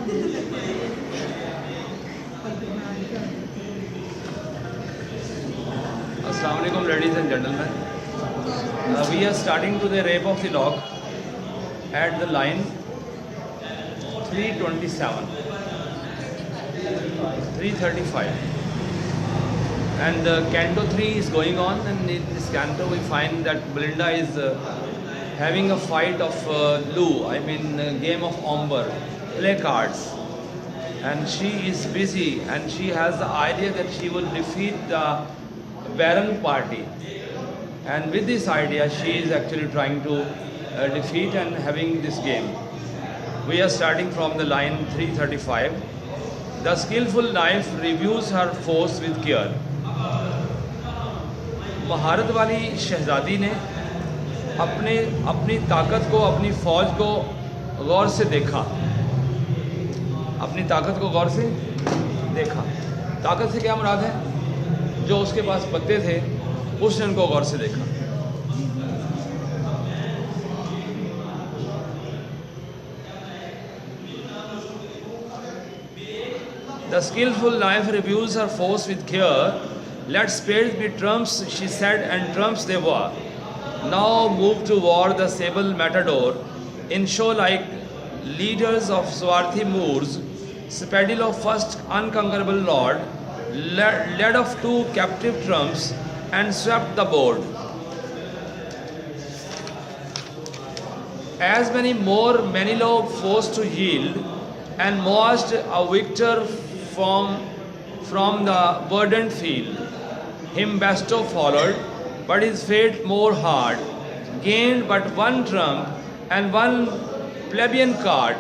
Assalamu alaikum, ladies and gentlemen. We are starting to the rape of the lock at the line 327, 335, and Canto 3 is going on, and in this Canto we find that Belinda is having a fight of Loo, I mean game of Omber, play cards, and she is busy and she has the idea that she will defeat the Baron party, and with this idea she is actually trying to defeat and having this game. We are starting from the line 335. The skillful knife reviews her force with care. महारत वाली शहजादी ने अपनी ताकत को, अपनी फौज को गौर से देखा, अपनी ताकत को गौर से देखा। ताकत से क्या मुराद है? जो उसके पास पत्ते थे उसने उनको गौर से देखा। The skillful knife reviews her force with care. Let spades be trumps, she said, and trumps they were. Now move to war the sable matador, in show like leaders of swarthy moors, spadil of first unconquerable lord, led of two captive trumps, and swept the board. As many more Manilo forced to yield, and marched a victor from the verdant field. Him Basto followed, but his fate more hard, gained but one trump and one plebeian card,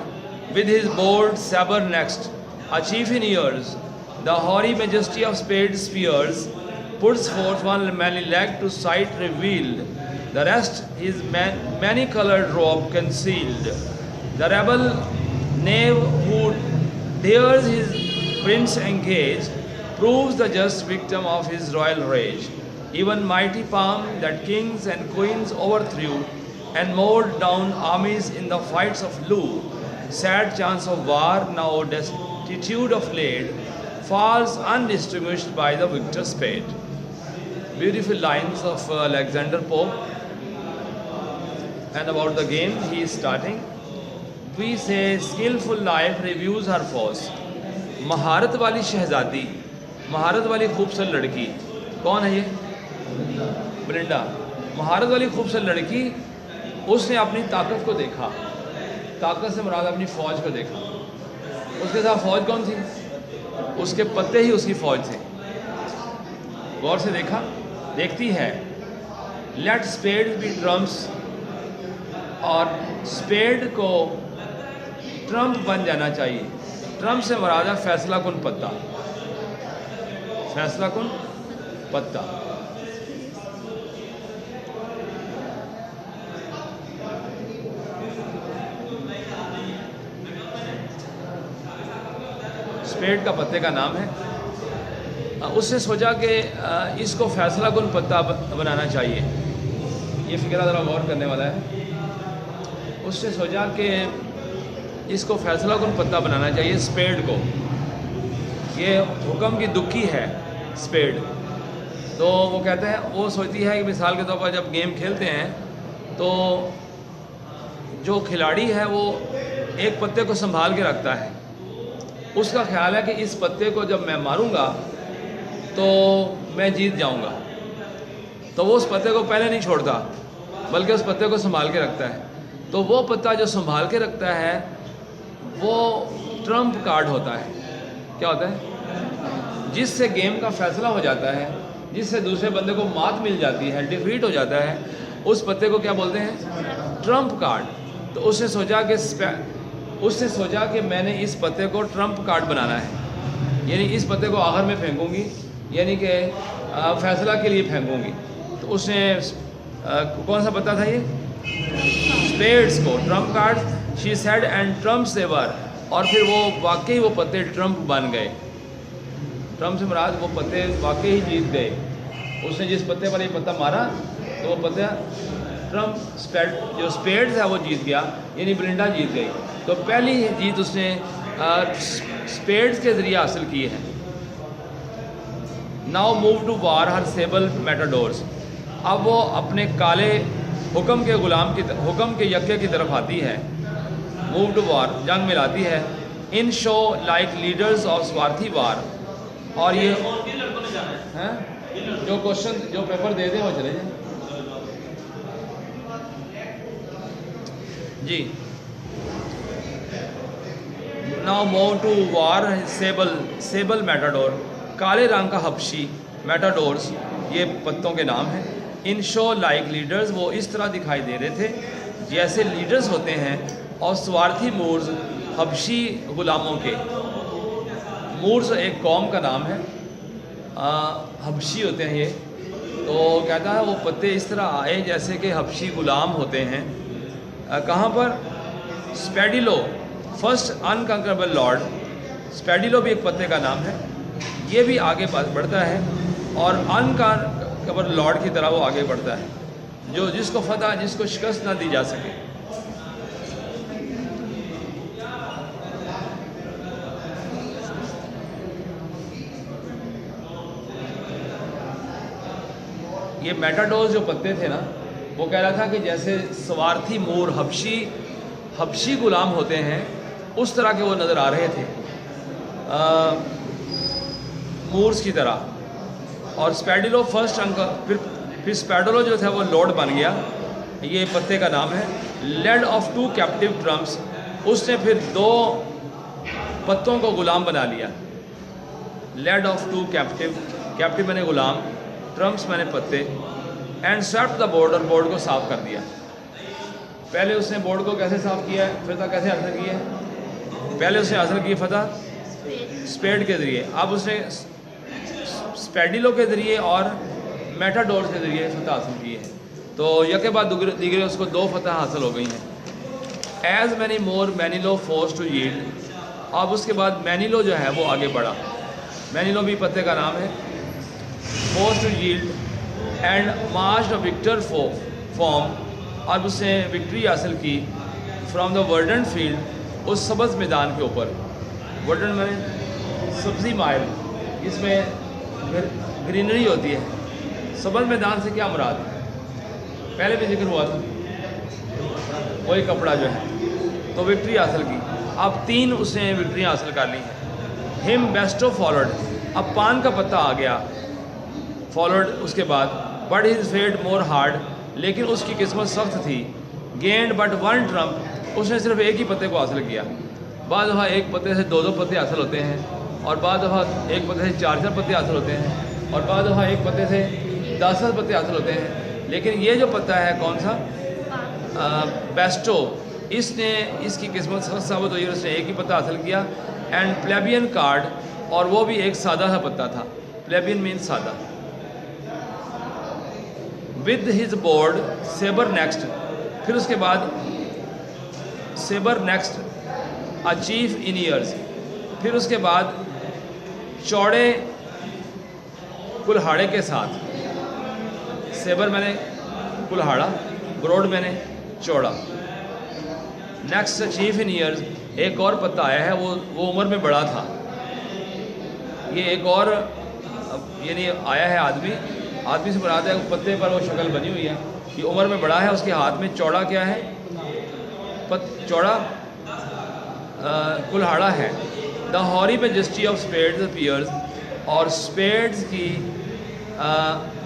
with his bold sabre next, a chief in years, the hoary majesty of spade spears, puts forth one manly leg to sight revealed, the rest his many-coloured robe concealed. The rebel knave who dares his prince engage, proves the just victim of his royal rage. Even mighty palm that kings and queens overthrew, and mowed down armies in the fights of Loo, sad chance of war now destitute of laid, falls undistinguished by the victor's spade. Beautiful lines of Alexander Pope. And about the game he is starting. We say skillful knife reviews her force. महारत वाली शहजादी, महारत वाली खूबसूरत लड़की, कौन है ये? Belinda. महारत वाली खूबसूरत लड़की, उसने अपनी ताकत को देखा। ताकत से मुराद अपनी फौज को देखा। उसके साथ फौज कौन थी? उसके पत्ते ही उसकी फौज थे। गौर से देखा, देखती है। लेट स्पेड बी ट्रम्प्स, और स्पेड को ट्रम्प बन जाना चाहिए। ट्रम्प से मुराद है फैसला कुन पत्ता, फैसला कुन पत्ता। स्पेड का पत्ते का नाम है। उसने सोचा कि इसको फैसला कुन पत्ता बनाना चाहिए। ये फिक्रा ज़रा गौर करने वाला है। उसने सोचा कि इसको फैसला कुन पत्ता बनाना चाहिए स्पेड को। ये हुक्म की दुखी है स्पेड। तो वो कहते हैं, वो सोचती है कि मिसाल के तौर पर जब गेम खेलते हैं तो जो खिलाड़ी है वो एक पत्ते को संभाल के रखता है। उसका ख्याल है कि इस पत्ते को जब मैं मारूंगा तो मैं जीत जाऊंगा, तो वो उस पत्ते को पहले नहीं छोड़ता बल्कि उस पत्ते को संभाल के रखता है। तो वो पत्ता जो संभाल के रखता है वो ट्रम्प कार्ड होता है। क्या होता है? जिससे गेम का फैसला हो जाता है, जिससे दूसरे बंदे को मात मिल जाती है, डिफीट हो जाता है, उस पत्ते को क्या बोलते हैं? Trump card. तो उसने सोचा कि मैंने इस पत्ते को ट्रम्प कार्ड बनाना है, यानी इस पत्ते को आखिर में फेंकूंगी, यानी कि फैसला के लिए फेंकूंगी। तो उसने कौन सा पत्ता था ये? स्पेड्स को, trump card. She said and trumps they were, और फिर वो वाकई वो पत्ते ट्रम्प बन गए। ट्रम्प से मुराद वो पत्ते वाकई ही जीत गए। उसने जिस पत्ते पर ये पत्ता मारा तो वो पत्ता ट्रम्प जो स्पेड्स है वो जीत गया, यानी बेलिंडा जीत गई। तो पहली जीत उसने स्पेड्स के ज़रिए हासिल किए हैं। Now move to war her सेबल matadors. अब वो अपने काले हुक्म के गुलाम की हुक्म के यक्के की तरफ आती है। मूव टू वार जंग में लाती है। इन शो लाइक लीडर्स ऑफ स्वार्थी वार। और ये हैं जो क्वेश्चन जो पेपर दे दें वो चले जाए जी। Now move to war sable matador. काले रंग का हबशी मेटाडोर्स ये पत्तों के नाम हैं। इन शो लाइक लीडर्स वो इस तरह दिखाई दे रहे थे जैसे लीडर्स होते हैं। और स्वार्थी मूर्स हबशी गुलामों के। मूर्स एक कौम का नाम है, हबशी होते हैं ये। तो कहता है वो पत्ते इस तरह आए जैसे कि हबशी गुलाम होते हैं। कहाँ पर? स्पेडिलो फर्स्ट अनकंकरेबल लॉर्ड। स्पेडिलो भी एक पत्ते का नाम है। ये भी आगे बढ़ता है और अनकंकरेबल लॉर्ड की तरह वो आगे बढ़ता है, जो जिसको फतह जिसको शिकस्त ना दी जा सके। ये मेटाडोर्स जो पत्ते थे ना, वो कह रहा था कि जैसे स्वार्थी मूर हबशी गुलाम होते हैं उस तरह के वो नज़र आ रहे थे, मूर्स की तरह। और स्पेडिलो फर्स्ट अंक फिर स्पेडिलो जो था वो लॉर्ड बन गया। ये पत्ते का नाम है। Led off two captive trumps. उसने फिर 2 पत्तों को गुलाम बना लिया। लेड ऑफ टू कैप्टिव मैंने गुलाम, ट्रम्प्स मैंने पत्ते। एंड स्वेप्ट द बोर्ड, और बोर्ड को साफ कर दिया। पहले उसने बोर्ड को कैसे साफ किया है, फतह कैसे हासिल की है? पहले उसने हासिल की फतह स्पेड के ज़रिए। अब उसने स्पेडिलो के ज़रिए और मेटाडोर्स के ज़रिए फतह हासिल की है। तो यके बाद दीगरे उसको 2 फतह हासिल हो गई हैं। As many more manillio force to yield. अब उसके बाद मैनिलो जो है वो आगे बढ़ा। मैनिलो भी पत्ते का नाम है। Force to yield and march a victor form. अब उसने विक्ट्री हासिल की फ्रॉम द वर्डेंट फील्ड, उस सब्ज़ मैदान के ऊपर। वर्डेंट मैंने सब्ज़ी माइल, इसमें ग्रीनरी होती है। सब्ज़ मैदान से क्या मुराद है? पहले भी जिक्र हुआ था, वही कपड़ा जो है। तो विक्ट्री हासिल की। अब 3 उसने विक्ट्री हासिल कर ली हैं। Him Basto followed. अब पान का पत्ता आ गया फॉलोड उसके बाद। But his fate more hard, लेकिन उसकी किस्मत सख्त थी। Gained but 1 trump. उसने सिर्फ एक ही पत्ते को हासिल किया। बाद दफ़ा एक पत्ते से 2-2 पत्ते हासिल होते हैं, और बाद दफ़ा एक पत्ते से 4-4 पत्ते हासिल होते हैं, और बाद दफ़ा एक पत्ते से 10-10 पत्ते हासिल होते हैं। लेकिन ये जो पत्ता है कौन सा, बेस्टो, इसने इसकी किस्मत सख्त साबित हुई। उसने एक ही पत्ता हासिल किया। एंड प्लेबियन कार्ड, और वो भी एक सादा सा पत्ता था। प्लेबियन मीन्स सादा। With his broad sabre next. फिर उसके बाद sabre next a chief in years. फिर उसके बाद चौड़े कुल्हाड़े के साथ। सेबर मैंने कुल्हाड़ा, ब्रॉड मैंने चौड़ा। नेक्स्ट चीफ इन ईयर्स, एक और पत्ता आया है, वो उम्र में बड़ा था। ये एक और यानी आया है आदमी से मुराद है पत्ते पर वो शक्ल बनी हुई है कि उम्र में बड़ा है। उसके हाथ में चौड़ा क्या है, चौड़ा कुल्हाड़ा है। The hoary majesty of spades appears, और स्पेड्स की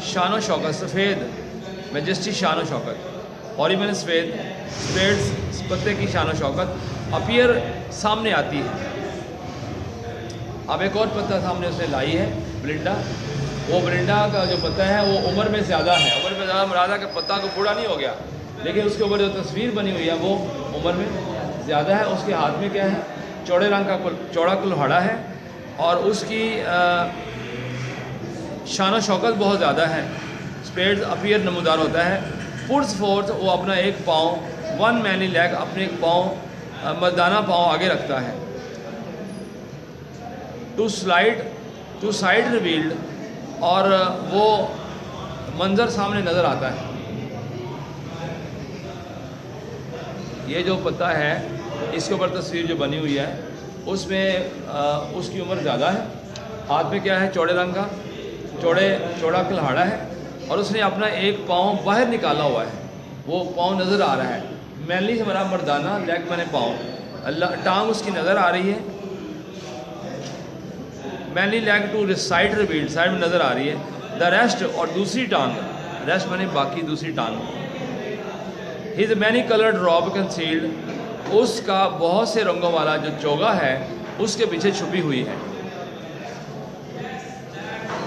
शान व शौकत, सफ़ेद मेजेस्टी शान व शौकत। हॉरी मैंने सफ़ेद, स्पेड्स पत्ते की शान व शौकत। अपीयर सामने आती है। अब एक और पत्ता सामने उसने लाई है, ब्लिंडा। वो ब्लिंडा का जो पत्ता है वो उम्र में ज़्यादा है। उम्र में ज़्यादा मुराद है कि पत्ता तो बूढ़ा नहीं हो गया, लेकिन उसके ऊपर जो तस्वीर बनी हुई है वो उम्र में ज़्यादा है। उसके हाथ में क्या है, चौड़े रंग का चौड़ा कुल्हाड़ा है, और उसकी शान व शौकत बहुत ज़्यादा है। स्पेड्स अपीयर नमूदार होता है। पुट्स फोर्थ, वो अपना एक पाँव, 1 मैनी लेग, अपने एक पाँव मर्दाना पाँव आगे रखता है। टू साइड रिवील्ड, और वो मंज़र सामने नज़र आता है। ये जो पत्ता है इसके ऊपर तस्वीर जो बनी हुई है उसमें उसकी उम्र ज़्यादा है, हाथ में क्या है, चौड़े रंग का चौड़ा कुल्हाड़ा है, और उसने अपना एक पाँव बाहर निकाला हुआ है, वो पाँव नज़र आ रहा है। मैनली से हमारा मर्दाना, लेग मैंने पाँव, अल्लाह टांग उसकी नज़र आ रही है, manly leg to side revealed, side में नज़र आ रही है। द रेस्ट, और दूसरी टांग, रेस्ट मैंने बाकी दूसरी टांग। His many coloured robe concealed, उसका बहुत से रंगों वाला जो चोगा है उसके पीछे छुपी हुई है।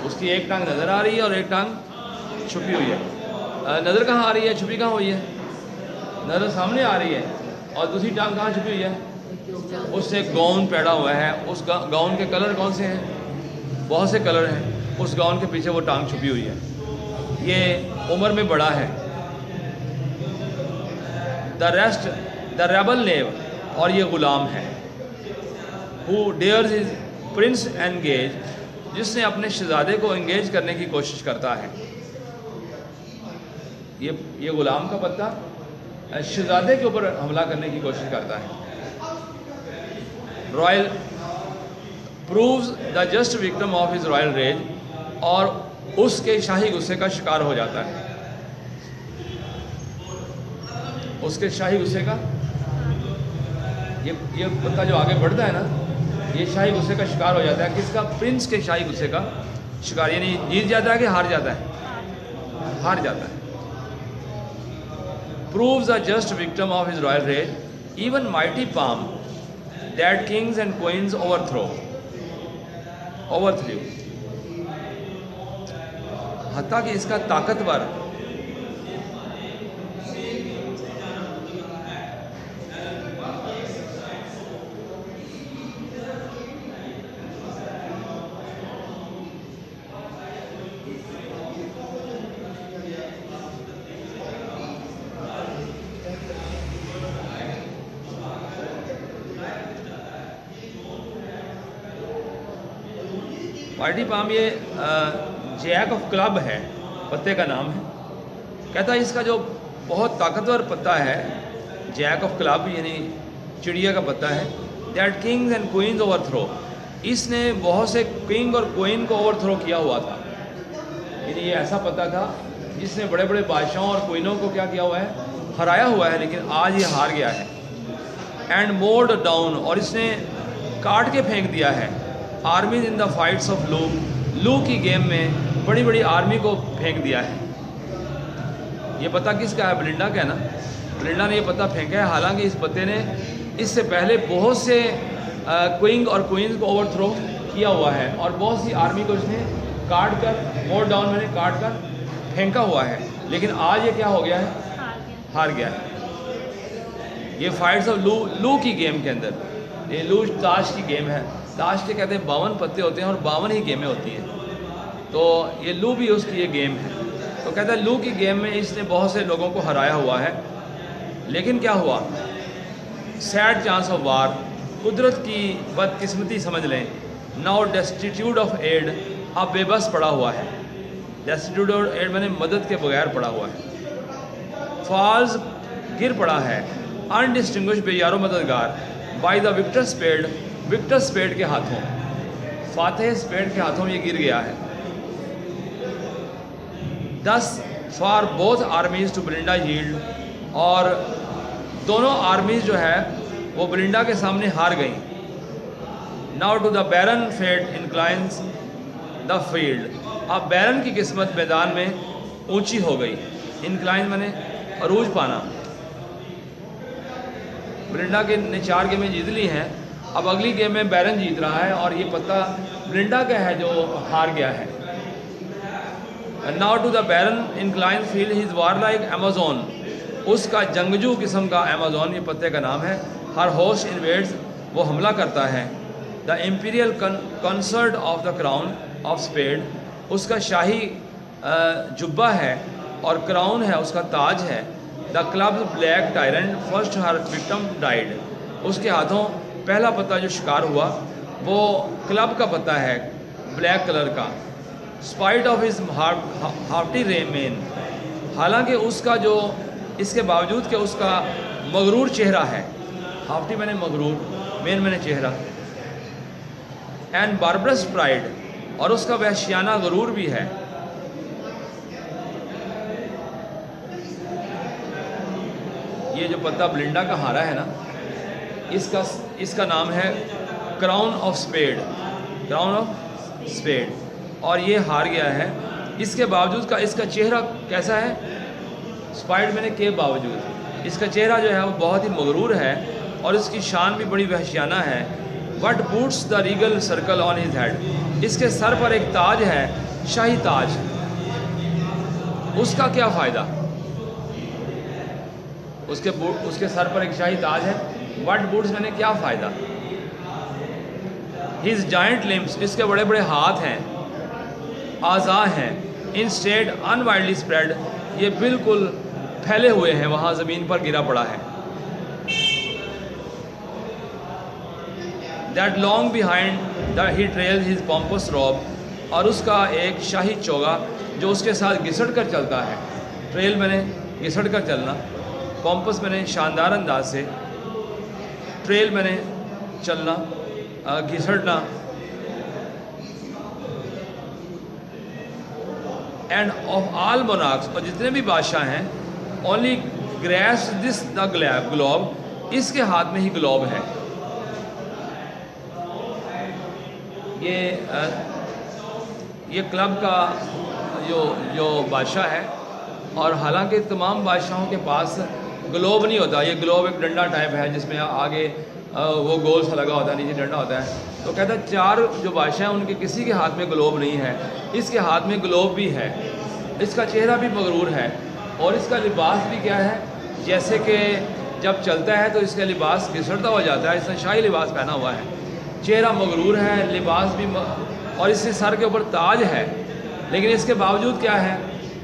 उसकी एक टांग नज़र आ रही है और एक टांग छुपी हुई है। नज़र कहाँ आ रही है, छुपी कहाँ हुई है? नज़र सामने आ रही है, और दूसरी टांग कहाँ छुपी हुई है? उससे गाउन पहना हुआ है, उस गाउन के कलर कौन से हैं? बहुत से कलर हैं, उस गाउन के पीछे वो टांग छुपी हुई है। ये उम्र में बड़ा है। द रेस्ट द रेबल नेव, और ये ग़ुलाम है। Who dares his Prince engage, जिसने अपने शहजादे को एंगेज करने की कोशिश करता है। ये ग़ुलाम का पत्ता शहजादे के ऊपर हमला करने की कोशिश करता है। Royal proves the just victim of his royal rage, और उसके शाही गुस्से का शिकार हो जाता है। उसके शाही गुस्से का, ये पत्ता जो आगे बढ़ता है ना, ये शाही गुस्से का शिकार हो जाता है। किसका? प्रिंस के शाही गुस्से का शिकार, यानी जीत जाता है कि हार जाता है? हार जाता है। Proves a just victim of his royal rage, even mighty palm that kings and queens overthrew. हत्ता कि इसका ताकतवर माइटी पाम, ये जैक ऑफ क्लब है, पत्ते का नाम है। कहता है इसका जो बहुत ताकतवर पत्ता है, जैक ऑफ क्लब यानी चिड़िया का पत्ता है, that Kings and queen's overthrow, इसने बहुत से किंग और क्वीन को ओवरथ्रो किया हुआ था। यानी ये ऐसा पत्ता था जिसने बड़े बड़े बादशाहों और क्वीनों को क्या किया हुआ है? हराया हुआ है, लेकिन आज ये हार गया है। एंड मोर्ड डाउन, और इसने काट के फेंक दिया है। आर्मीज इन द फाइट्स ऑफ लू की गेम में बड़ी बड़ी आर्मी को फेंक दिया है। ये पता किसका है? ब्लिंडा का है ना। ब्लिंडा ने ये पता फेंका है। हालांकि इस पत्ते ने इससे पहले बहुत से क्वीन और क्वींस को ओवरथ्रो किया हुआ है, और बहुत सी आर्मी को इसने काट कर, मोर डाउन मैंने काट कर फेंका हुआ है, लेकिन आज ये क्या हो गया है? हार गया है। ये फाइट्स ऑफ लू की गेम के अंदर, ये लू ताश की गेम है। ताश के कहते हैं 52 पत्ते होते हैं और 52 ही गेमें होती हैं, तो ये लू भी उसकी ये गेम है। तो कहता है लू की गेम में इसने बहुत से लोगों को हराया हुआ है, लेकिन क्या हुआ? सैड चांस ऑफ वार, कुदरत की बदकिस्मती समझ लें। नाउ डेस्टिट्यूट ऑफ एड, अब बेबस पड़ा हुआ है। डेस्टिट्यूट ऑफ एड मैंने मदद के बगैर पड़ा हुआ है। फॉल्स, गिर पड़ा है। अनडिस्टिंग्विश, बेयारो मददगार। By the victor spade, victor spade के हाथों, फातेह स्पेड के हाथों ये गिर गया है। 10 far both armies to Belinda yield, और दोनों आर्मीज जो है वो ब्लिंडा के सामने हार गई। Now to the baron fate inclines the field, अब बैरन की किस्मत मैदान में ऊंची हो गई। इंक्लाइन मैंने अरूज पाना। ब्लिंडा के ने 4 गेमें जीत ली हैं, अब अगली गेम में बैरन जीत रहा है, और ये पत्ता ब्लिंडा का है जो हार गया है। Now to the baron incline field his war like Amazon, उसका जंगजू किस्म का अमेजोन, ये पत्ते का नाम है। हर होस्ट इन्वेड्स, वो हमला करता है। The imperial consort of the crown of spade, उसका शाही जुब्बा है और क्राउन है, उसका ताज है। The club black tyrant first her victim died, उसके हाथों पहला पत्ता जो शिकार हुआ वो क्लब का पत्ता है, ब्लैक कलर का। स्पाइट ऑफ हिज हाफ्टी रेमेन, हालांकि उसका जो, इसके बावजूद कि उसका मगरूर चेहरा है। हाफ्टी मैंने मगरूर, मेन मैंने चेहरा। एंड बार्बरस प्राइड, और उसका वहशियाना गुरूर भी है। ये जो पत्ता ब्लिंडा का हारा है ना, इसका नाम है crown of spade, crown of spade, और ये हार गया है। इसके बावजूद का इसका चेहरा कैसा है, स्पाइडरमैन के बावजूद इसका चेहरा जो है वो बहुत ही मगरूर है, और इसकी शान भी बड़ी वहशियाना है। What boots the Regal circle on his head, इसके सर पर एक ताज है, शाही ताज, उसका क्या फ़ायदा? उसके सर पर एक शाही ताज है, वट बूट्स मैंने क्या फ़ायदा? हिज जाइंट लिम्स, इसके बड़े बड़े हाथ हैं, आज़ा हैं, इंस्टेड अनवाइडली स्प्रेड, ये बिल्कुल फैले हुए हैं, वहाँ ज़मीन पर गिरा पड़ा है। That long behind the he trail his pompous robe, और उसका एक शाही चोगा जो उसके साथ घिसट कर चलता है। ट्रेल मैंने घिसट कर चलना, पॉम्पस मैंने शानदार अंदाज से, ट्रेल मैंने चलना, घिसटना। एंड ऑफ ऑल मोनार्क्स, और जितने भी बादशाह हैं, only grace this the globe, इसके हाथ में ही ग्लोब है। ये क्लब का जो बादशाह है, और हालांकि तमाम बादशाहों के पास ग्लोब नहीं होता, ये ग्लोब एक डंडा टाइप है जिसमें आगे वो गोल सा लगा होता है, नीचे डंडा होता है। तो कहता है 4 जो बादशाह हैं उनके किसी के हाथ में ग्लोब नहीं है, इसके हाथ में ग्लोब भी है। इसका चेहरा भी मगरूर है, और इसका लिबास भी क्या है, जैसे कि जब चलता है तो इसका लिबास घिसटता हो जाता है। इसने शाही लिबास पहना हुआ है, चेहरा मगरूर है, लिबास भी और इसके सर के ऊपर ताज है, लेकिन इसके बावजूद क्या है,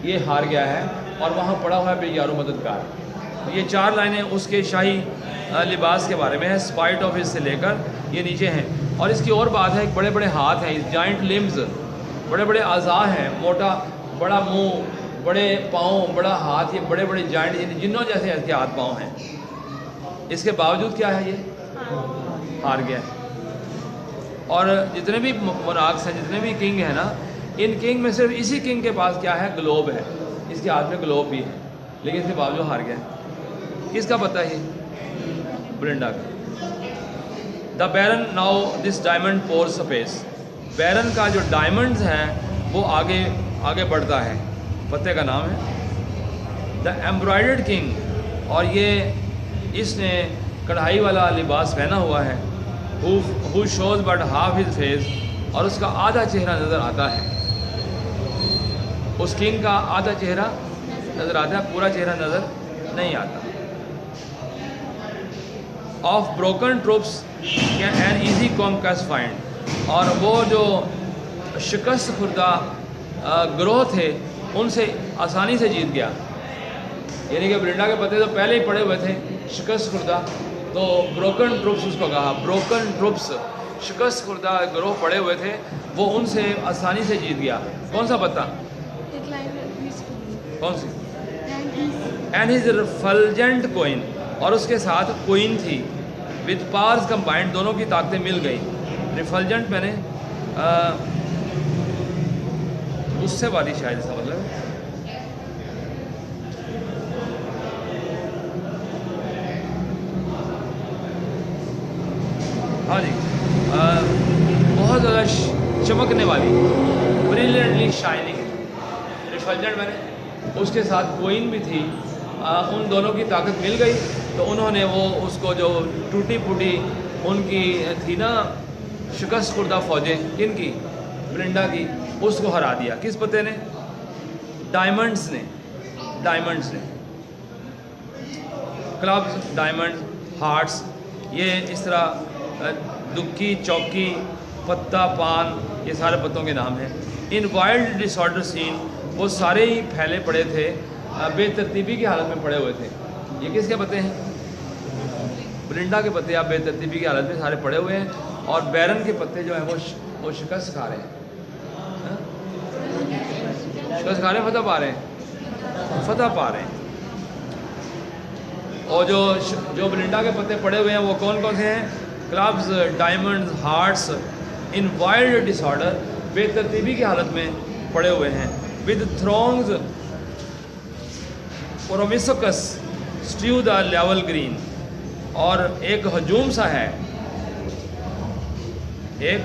ये हार गया है, और वहाँ पड़ा हुआ है बेयारो मददगार। तो ये 4 लाइनें उसके शाही लिबास के बारे में है, स्पाइट ऑफ इससे लेकर ये नीचे हैं। और इसकी और बात है, बड़े बड़े हाथ हैं, जाइंट लिम्स, बड़े बड़े अज़ा हैं, मोटा बड़ा मुंह, बड़े पाँव, बड़ा हाथ, ये बड़े बड़े जाइंट जिन्हों जैसे इसके हाथ पाँव हैं। इसके बावजूद क्या है, ये हार गया है। और जितने भी मोनार्क्स हैं, जितने भी किंग हैं ना, इन किंग में सिर्फ इसी किंग के पास क्या है, ग्लोब है, इसके हाथ में ग्लोब भी है, लेकिन इसके बावजूद हार गया है। किसका पता है? ब्लिंडा का। The baron now this diamond pour space, baron का जो डायमंड्स हैं वो आगे बढ़ता है, पत्ते का नाम है। द एम्ब्रॉयडर्ड किंग, और ये इसने कढ़ाई वाला लिबास पहना हुआ है। Who shows but half his face, और उसका आधा चेहरा नज़र आता है। उस किंग का आधा चेहरा नज़र आता है, पूरा चेहरा नज़र नहीं आता। Of broken troops an easy conquest find, और वो जो शिकस्त खुर्दा ग्रोह थे उनसे आसानी से जीत गया। यानी कि ब्लिंडा के पत्ते तो पहले ही पड़े हुए थे, शिकस्त खुर्दा, तो ब्रोकन ट्रूप्स उसको कहा। ब्रोकन ट्रूप्स, शिकस्त खुर्दा ग्रोह पड़े हुए थे, वो उनसे आसानी से जीत गया। कौन सा पत्ता? कौन सी? एंड हिज रिफल्जेंट कोइन, और उसके साथ कोइन थी। विद पावर्स कंबाइंड, दोनों की ताकतें मिल गई। रिफल्जेंट मैंने उससे वाली शायद इसका मतलब है। हाँ जी, बहुत ज़्यादा चमकने वाली, ब्रिलियंटली शाइनिंग। रिफल्जेंट मैंने उसके साथ कोइन भी थी, उन दोनों की ताकत मिल गई, तो उन्होंने वो उसको जो टूटी फूटी उनकी थी ना शिकस्त खुर्दा फौजें, किनकी? ब्लिंडा की, उसको हरा दिया। किस पत्ते ने? डायमंड्स ने। डायमंड्स ने, क्लब्स, डायमंड, हार्ट्स, ये इस तरह दुक्की, चौकी, पत्ता, पान, ये सारे पत्तों के नाम हैं। इन वाइल्ड डिसऑर्डर सीन, वो सारे ही फैले पड़े थे, बेतरतीबी की हालत में पड़े हुए थे। ये किसके पत्ते हैं? ब्लिंडा के पत्ते आप बेतरतीबी की हालत में सारे पड़े हुए हैं, और बैरन के पत्ते जो हैं वो शिकस्त खा रहे हैं, शिकस्त खा रहे हैं, फतह पा रहे हैं, फतह पा रहे हैं। और जो ब्लिंडा के पत्ते पड़े हुए हैं वो कौन कौन से हैं? Clubs, diamonds, hearts, in wild disorder, बेतरतीबी की हालत में पड़े हुए हैं। With throngs promiscuous strew the level green, और एक हजूम सा है, एक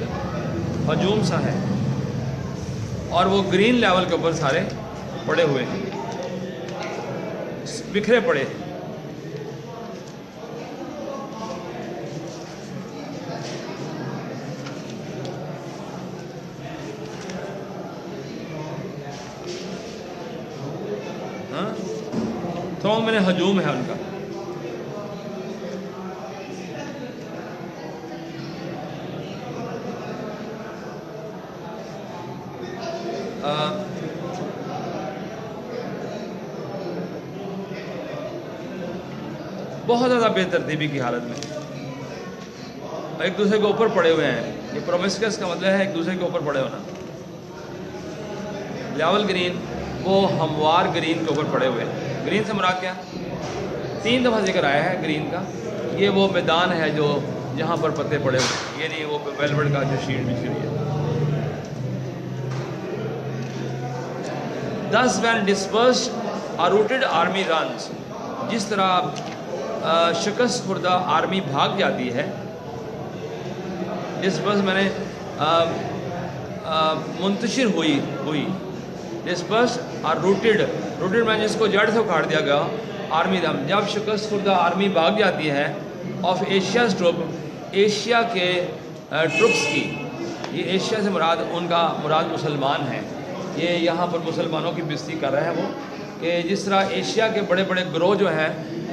हजूम सा है, और वो ग्रीन लेवल के ऊपर सारे पड़े हुए हैं, बिखरे पड़े हैं। थ्रोंग मैंने हजूम है उनका। बहुत ज़्यादा बेतरतीबी की हालत में एक दूसरे के ऊपर पड़े हुए हैं। ये प्रोमिस्कस का मतलब है एक दूसरे के ऊपर पड़े होना। लेवल ग्रीन वो हमवार ग्रीन के ऊपर पड़े हुए हैं। ग्रीन से मुराद क्या? 3 दफ़ा जिक्र आया है ग्रीन का। ये वो मैदान है जो जहाँ पर पत्ते पड़े हुए हैं, ये नहीं वो वेलवेट का जो शीट बिछी हुई है। Thus when dispersed a routed army runs, जिस तरह शिकस्त खुर्दा आर्मी भाग जाती है, डिस्पर्स मैंने मुंतशिर हुई डिस्पर्स और रूटेड मैंने जिसको जड़ से उखाड़ दिया गया, आर्मी दम। जब शिकस्त खुर्दा आर्मी भाग जाती है ऑफ एशिया ट्रुप, एशिया के ट्रुप्स की, ये एशिया से मुराद मुसलमान है। ये यहाँ पर मुसलमानों की बेइज्जती कर रहा है वो, कि जिस तरह एशिया के बड़े बड़े ग्रोह जो हैं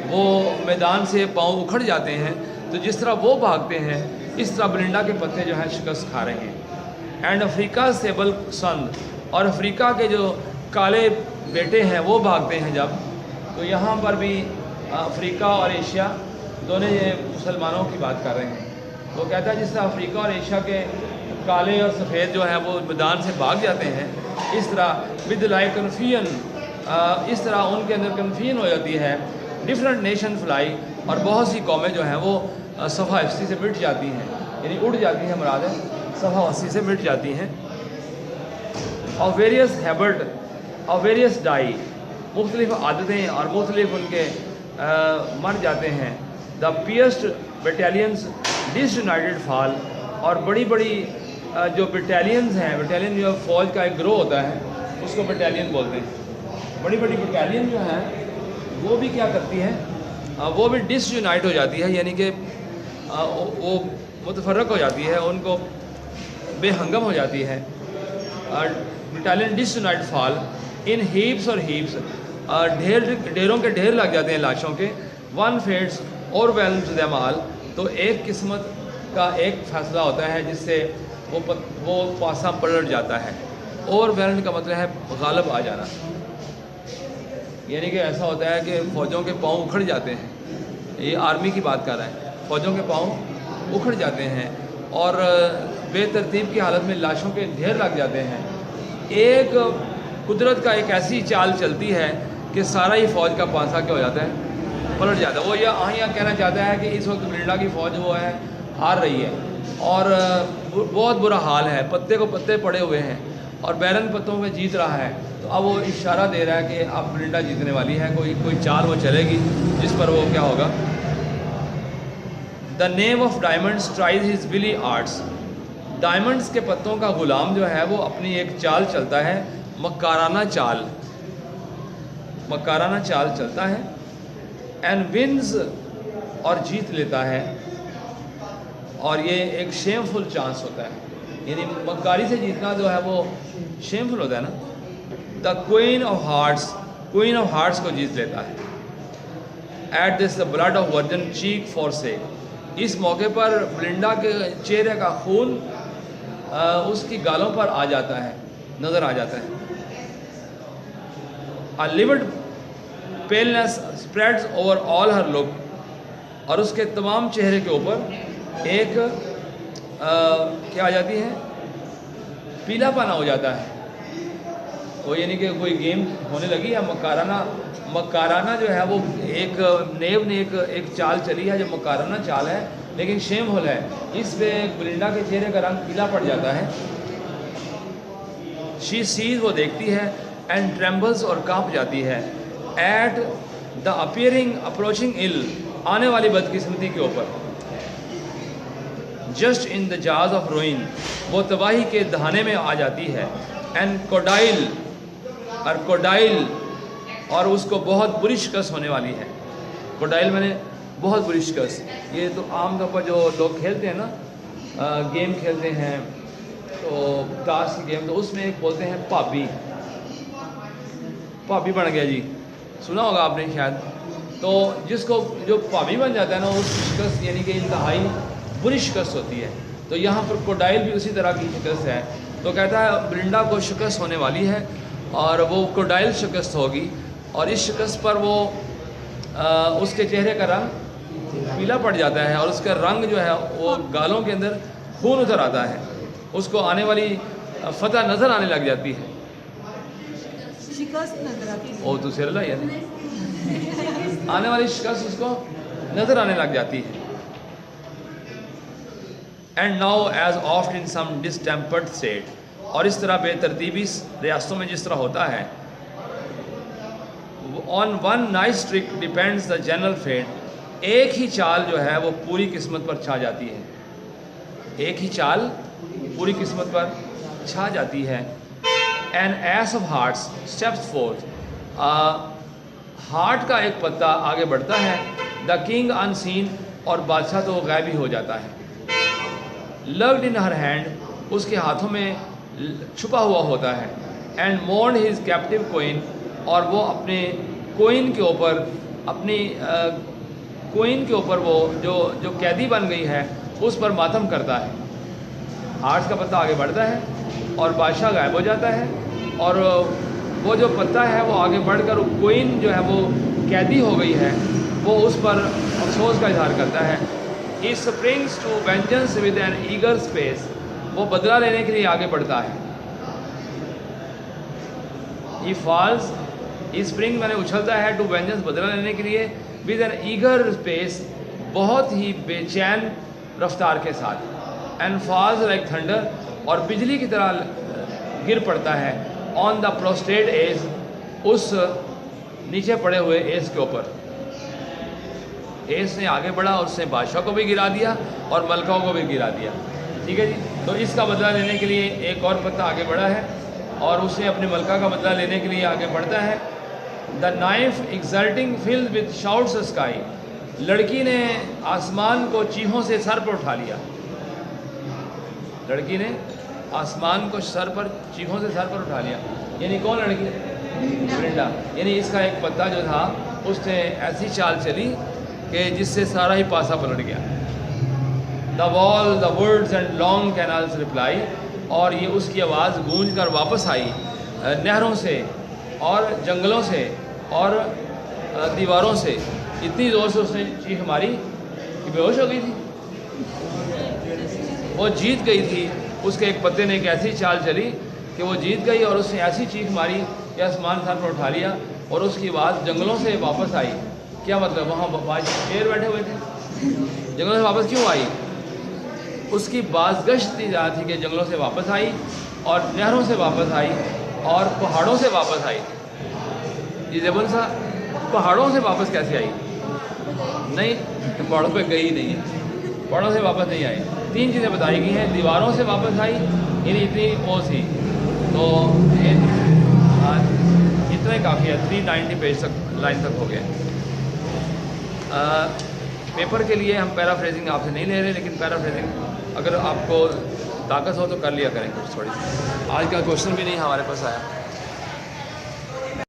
वो मैदान से पाँव उखड़ जाते हैं, तो जिस तरह वो भागते हैं इस तरह बलिंडा के पत्ते जो हैं शिकस्त खा रहे हैं। एंड अफ्रीका सेबल संद, और अफ्रीका के जो काले बेटे हैं वो भागते हैं जब, तो यहाँ पर भी अफ्रीका और एशिया दोनों ये मुसलमानों की बात कर रहे हैं। वो कहता है जिस तरह अफ्रीका और एशिया के काले और सफ़ेद जो हैं वो मैदान से भाग जाते हैं, इस तरह विद लाइक कन्फ्यूजन, इस तरह उनके अंदर कन्फ्यूजन हो जाती है। डिफरेंट नेशन फ्लाई, और बहुत सी कौमें जो हैं वो सफ़ा 80 से मिट जाती हैं, यानी उड़ जाती हैं, मुराद है सफ़ा 80 से मिट जाती हैं। और वेरियस हैबिट और वेरियस डाई, मुख्तलिफ आदतें और मुख्तलिफ उनके मर जाते हैं। The pierced battalions disunited fall, और बड़ी बड़ी जो बटालियंस हैं, बटालियन जो फ़ौज का एक ग्रोह होता है उसको बटालियन बोलते हैं। बड़ी बड़ी बटालियन जो हैं वो भी क्या करती है, वो भी डिसयूनाइट हो जाती है, यानी कि वो मुतफर्रक हो जाती है, उनको बेहंगम हो जाती है। बटालियन डिसयूनाइट फॉल इन हीप्स, और हीप्स ढेरों के ढेर लग जाते हैं लाशों के। वन फेट्स और वेल्म्स देम ऑल, तो एक किस्मत का एक फैसला होता है जिससे वो पासा पलट जाता है। ओवरवेल्म्ड का मतलब है गालिब आ जाना, यानी कि ऐसा होता है कि फ़ौजों के पाँव उखड़ जाते हैं। ये आर्मी की बात कर रहा है, फ़ौजों के पाँव उखड़ जाते हैं और बेतरतीब की हालत में लाशों के ढेर लग जाते हैं। एक कुदरत का एक ऐसी चाल चलती है कि सारा ही फ़ौज का पासा क्या हो जाता है, पलट जाता है। वो ये यहाँ कहना चाहता है कि इस वक्त बलिंडा की फ़ौज वो है हार रही है और बहुत बुरा हाल है, पत्ते को पत्ते पड़े हुए हैं और बैरन पत्तों में जीत रहा है। तो अब वो इशारा दे रहा है कि अब बलिंडा जीतने वाली है, कोई चाल वो चलेगी जिस पर वो क्या होगा। The name of diamonds tries his wily arts, diamonds के पत्तों का ग़ुलाम जो है वो अपनी एक चाल चलता है, मक्काराना चाल, मक्काराना चाल चलता है। एंड विन्स, और जीत लेता है, और ये एक शेमफुल चांस होता है, यानी मक्कारी से जीतना जो है वो शेमफुल होता है ना। द क्वीन ऑफ हार्ट्स को जीत लेता है। At this the blood of version cheek for से, इस मौके पर बलिंडा के चेहरे का खून उसकी गालों पर आ जाता है, नज़र आ जाता है। A livid paleness spreads over all her look, और उसके तमाम चेहरे के ऊपर एक क्या आ जाती है, पीलापन हो जाता है। वो यानी कि कोई गेम होने लगी है। मक्काराना जो है वो एक नेव ने एक चाल चली है जो मक्काराना चाल है, लेकिन शेमफुल है, इस पे बेलिंडा के चेहरे का रंग पीला पड़ जाता है। शी सीज, वो देखती है, एंड ट्रेम्बल्स, और कांप जाती है, एट द अपीयरिंग अप्रोचिंग इल, आने वाली बदकिस्मती के ऊपर। जस्ट इन द जाज ऑफ रोइन, वो तबाही के दहाने में आ जाती है। एंड कोडाइल, और कोडाइल, और उसको बहुत बुरी शिकस्त होने वाली है। कोडाइल मैंने बहुत बुरी शिकस्त, ये तो आमतौर पर जो लोग खेलते हैं ना, गेम खेलते हैं तो ताश की गेम, तो उसमें एक बोलते हैं भाभी, भाभी बन गया जी, सुना होगा आपने शायद। तो जिसको जो भाभी बन जाता है ना, उस शिकस्त यानी कि इंतहाई बुरी शिकस्त होती है। तो यहाँ पर कोडाइल भी उसी तरह की शिकस्त है। तो कहता है बेलिंडा को शिकस्त होने वाली है और वो कोडाइल शिकस्त होगी, और इस शिकस्त पर वो उसके चेहरे का रंग पीला पड़ जाता है और उसका रंग जो है वो गालों के अंदर खून उतर आता है, उसको आने वाली फतह नज़र आने लग जाती है। शिकस्त नजर आती है। ओ तो सिर यार आने वाली शिकस्त उसको नज़र आने लग जाती है। And now as oft in some distempered state, और इस तरह बेतरतीबी रियासतों में जिस तरह होता है, on one nice trick depends the general fate, एक ही चाल जो है वो पूरी किस्मत पर छा जाती है, एक ही चाल पूरी किस्मत पर छा जाती है। An ace of hearts steps forth, heart का एक पत्ता आगे बढ़ता है। द किंग अनसीन, और बादशाह तो गायब ही हो जाता है। लव्ड इन हर हैंड, उसके हाथों में छुपा हुआ होता है। एंड मोर्न हिज कैप्टिव कोइन, और वो अपने कोइन के ऊपर, अपनी कोइन के ऊपर वो जो कैदी बन गई है उस पर मातम करता है। हार्ट का पत्ता आगे बढ़ता है और बादशाह गायब हो जाता है, और वो जो पत्ता है वो आगे बढ़कर कोइन जो है वो कैदी हो गई है, वो उस पर अफसोस का इजहार करता है। He springs to vengeance with an eager space, वो बदला लेने के लिए आगे बढ़ता है। ही फॉल्स, ही स्प्रिंग मैंने उछलता है, टू वेंजेंस बदला लेने के लिए, विद एन ईगर स्पेस, बहुत ही बेचैन रफ्तार के साथ। एंड फॉल्स लाइक थंडर, और बिजली की तरह गिर पड़ता है। ऑन द प्रोस्ट्रेट एस, उस नीचे पड़े हुए एस के ऊपर। एस ने आगे बढ़ा और उसने बादशाह को भी गिरा दिया और मलकाओं को भी गिरा दिया। ठीक है जी। तो इसका बदला लेने के लिए एक और पत्ता आगे बढ़ा है और उसे अपने मलका का बदला लेने के लिए आगे बढ़ता है। The nymph exulting filled with shouts sky, लड़की ने आसमान को चीखों से सर पर उठा लिया। लड़की ने आसमान को चीखों से सर पर उठा लिया। यानी कौन लड़की? बेलिंडा। यानी इसका एक पत्ता जो था उसने ऐसी चाल चली कि जिससे सारा ही पासा पलट गया। The wall the words and long canals reply, और ये उसकी आवाज़ गूंज कर वापस आई नहरों से और जंगलों से और दीवारों से। इतनी ज़ोर से उसने चीख मारी कि बेहोश हो गई थी। वो जीत गई थी। उसके एक पत्ते ने एक ऐसी चाल चली कि वो जीत गई और उसने ऐसी चीख मारी कि आसमान सर पर उठा लिया और उसकी आवाज़ जंगलों से वापस आई। क्या मतलब? वहाँ शेर बैठे हुए थे, जंगलों से वापस क्यों आई? उसकी बाज़गश्त थी कि जंगलों से वापस आई और नहरों से वापस आई और पहाड़ों से वापस आई। ये जबल सा पहाड़ों से वापस कैसे आई? नहीं, पहाड़ों पे गई नहीं है, पहाड़ों से वापस नहीं आई। तीन चीज़ें बताई गई हैं। दीवारों से वापस आई, यानी इतनी वो थी। तो इतना ही काफ़ी है। 390 पेज तक लाइन तक हो गया। पेपर के लिए हम पैराफ्रेजिंग आपसे नहीं ले रहे, लेकिन पैराफ्रेजिंग अगर आपको ताकत हो तो कर लिया करें कुछ थोड़ी सी। आज का क्वेश्चन भी नहीं हमारे पास आया।